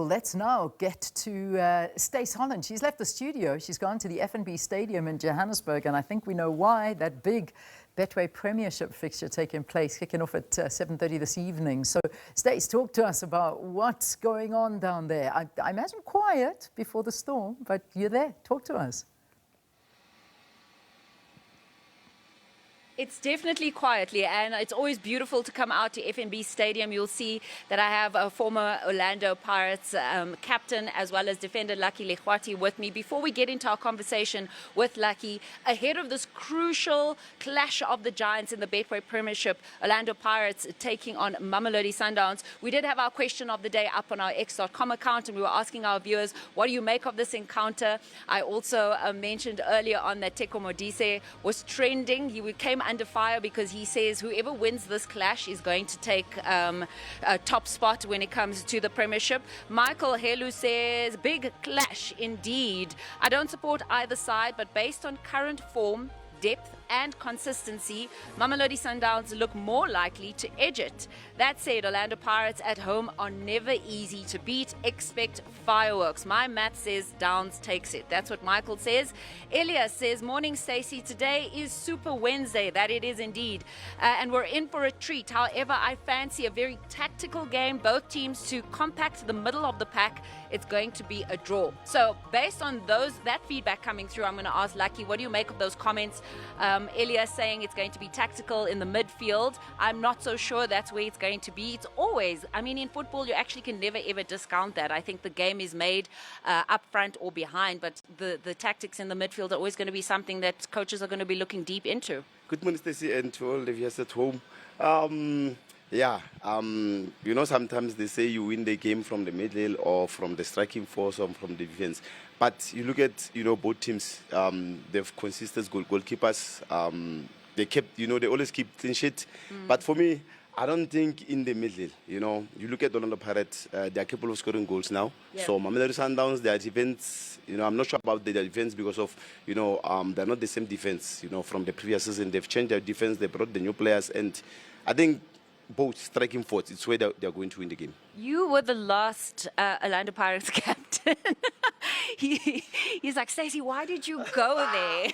let's now get to Stace Holland. She's left the studio. She's gone to the FNB Stadium in Johannesburg, and I think we know why. That big Betway Premiership fixture taking place, kicking off at 7:30 this evening. So, Stace, talk to us about what's going on down there. I imagine quiet before the storm, but you're there. Talk to us. It's definitely quietly, and it's always beautiful to come out to FNB Stadium. You'll see that I have a former Orlando Pirates captain as well as defender Lucky Lekgwathi with me. Before we get into our conversation with Lucky, ahead of this crucial clash of the giants in the Betway Premiership, Orlando Pirates taking on Mamelodi Sundowns, we did have our question of the day up on our X.com account, and we were asking our viewers, what do you make of this encounter? I also mentioned earlier on that Teko Modise was trending. He came under fire because he says whoever wins this clash is going to take a top spot when it comes to the Premiership. Michael Helu says, big clash indeed. I don't support either side, but based on current form, depth and consistency, Mamelodi Sundowns look more likely to edge it. That said, Orlando Pirates at home are never easy to beat. Expect fireworks. My math says Downs takes it. That's what Michael says. Elias says, morning Stacey, today is Super Wednesday. That it is indeed. And we're in for a treat. However, I fancy a very tactical game. Both teams to compact the middle of the pack. It's going to be a draw. So based on that feedback coming through, I'm going to ask Lucky, what do you make of those comments? Elias saying it's going to be tactical in the midfield. I'm not so sure that's where it's going to be. It's always, I mean, in football, you actually can never ever discount that. I think the game is made up front or behind, but the tactics in the midfield are always going to be something that coaches are going to be looking deep into. Good morning, Stacey, and to all the viewers at home. You know, sometimes they say you win the game from the middle or from the striking force or from the defense. But you look at, you know, both teams, they've consistent goalkeepers. They kept, you know, they always keep clean sheet. But for me, I don't think in the middle, you know, you look at Orlando Pirates, they are capable of scoring goals now. Yeah. So Mamelodi Sundowns, their defense, you know, I'm not sure about their defense because of, you know, they're not the same defense, you know, from the previous season. They've changed their defense, they brought the new players, and I think both striking force, it's where they're going to win the game. You were the last Orlando Pirates captain. He's like, Stacey, why did you go there?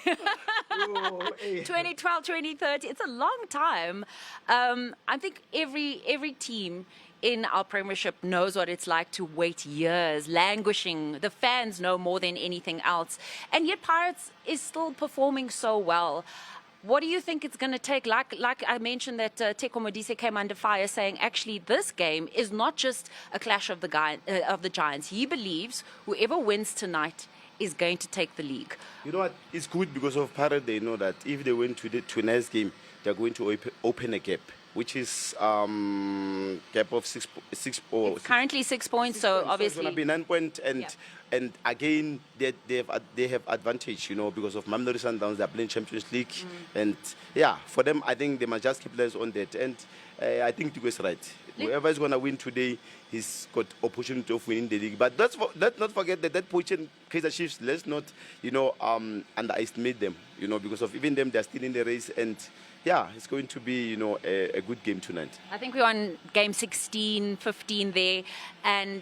2012, 2013, it's a long time. I think every team in our Premiership knows what it's like to wait years, languishing. The fans know more than anything else. And yet Pirates is still performing so well. What do you think it's going to take? Like I mentioned that Teko Modise came under fire saying, actually, this game is not just a clash of the giants. He believes whoever wins tonight is going to take the league. You know what? It's good because of Pirates. They know that if they win to tonight's game, they're going to open a gap, which is gap of six currently 6 points. So obviously it's going to be 9 points, and again they have advantage, you know, because of Mamelodi Sundowns. They're playing Champions League, and yeah, for them I think they must just keep less on that. And I think Tigo is right. Whoever is going to win today, he's got opportunity of winning the league. But let's not forget that position, Kaizer Chiefs. Let's not, you know, underestimate them, you know, because of even them, they're still in the race. And yeah, it's going to be, you know, a good game tonight. I think we're on game 16, 15 there, and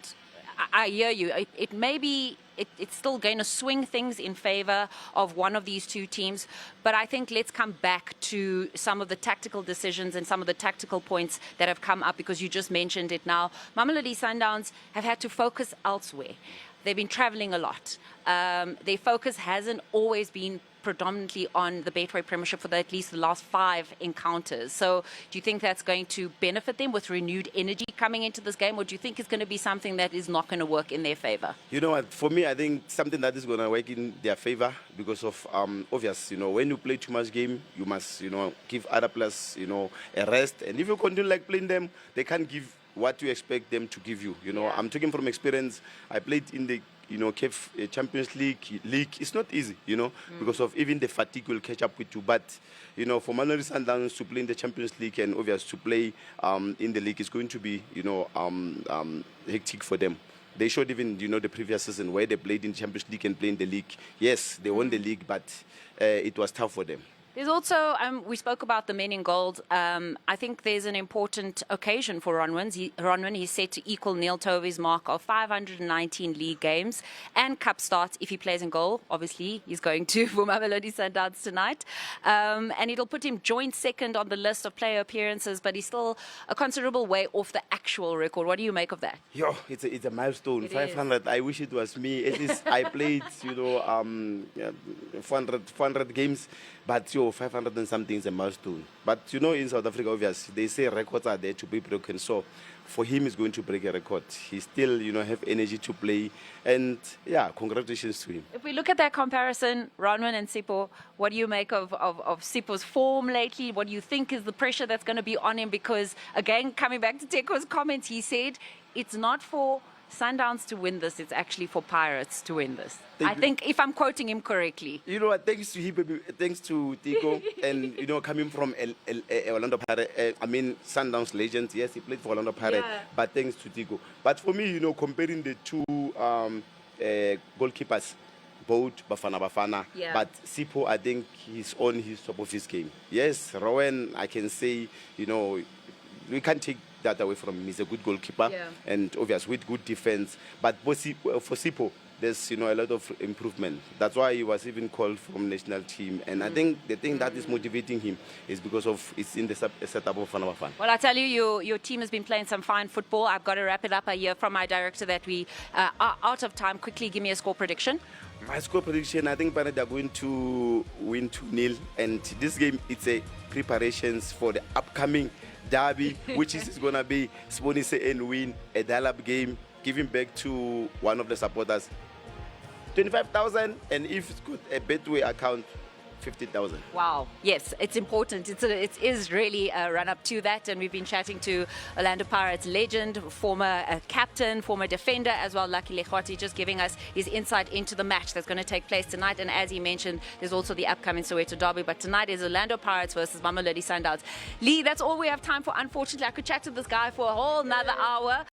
I hear you. It may be, it's still going to swing things in favor of one of these two teams. But I think let's come back to some of the tactical decisions and some of the tactical points that have come up, because you just mentioned it now. Mamelodi Sundowns have had to focus elsewhere. They've been traveling a lot. Their focus hasn't always been predominantly on the Betway Premiership for at least the last 5 encounters. So do you think that's going to benefit them with renewed energy coming into this game, or do you think it's going to be something that is not going to work in their favor? You know what, for me, I think something that is going to work in their favor because of obvious, you know, when you play too much game, you must, you know, give other players, you know, a rest. And if you continue like playing them, they can't give what you expect them to give you. You know, I'm talking from experience. I played in the, you know, Champions League. It's not easy, you know, because of even the fatigue will catch up with you. But, you know, for Mamelodi Sundowns to play in the Champions League and obviously to play in the league is going to be, you know, hectic for them. They showed even, you know, the previous season where they played in the Champions League and played in the league. Yes, they won the league, but it was tough for them. There's also, we spoke about the men in gold. I think there's an important occasion for Ronwin. He's set to equal Neil Tovey's mark of 519 league games and cup starts if he plays in goal. Obviously, he's going to for Mamelodi Sundowns tonight. And it'll put him joint second on the list of player appearances, but he's still a considerable way off the actual record. What do you make of that? Yo, it's a milestone. It 500. I wish it was me. At least I played, 400 games. But 500 and something is a milestone. But in South Africa, obviously, they say records are there to be broken. So for him, he's going to break a record. He still, have energy to play. And yeah, congratulations to him. If we look at that comparison, Ronwin and Sipho, what do you make of Sipho's form lately? What do you think is the pressure that's going to be on him? Because again, coming back to Teko's comments, he said it's not for Sundowns to win this, it's actually for Pirates to win this. I think, if I'm quoting him correctly. You know what, thanks to him, thanks to Tiko, and, coming from Orlando Pirates, Sundowns legend, yes, he played for Orlando Pirates, but thanks to Tiko. But for me, comparing the two goalkeepers, both Bafana, but Sipho, I think he's on his top of his game. Yes, Rowan, I can say, we can't take that away from him. He's a good goalkeeper, and obviously with good defense. But for Sipho, there's a lot of improvement. That's why he was even called from national team. And I think the thing that is motivating him is because of it's in the setup of Bafana. Well, I tell you, your team has been playing some fine football. I've got to wrap it up. I hear from my director that we are out of time. Quickly, give me a score prediction. My score prediction, I think they're going to win 2-0. And this game, it's a preparations for the upcoming derby, which is going to be Sponise and win a dial-up game, giving back to one of the supporters 25,000, and if it's got a Betway account, 50,000. Wow. Yes, it's important. It is really a run-up to that, and we've been chatting to Orlando Pirates legend, former captain, former defender as well, Lucky Lekgwathi, just giving us his insight into the match that's going to take place tonight. And as he mentioned, there's also the upcoming Soweto derby, but tonight is Orlando Pirates versus Mamelodi Sundowns. Lee, that's all we have time for. Unfortunately, I could chat to this guy for a whole another hour.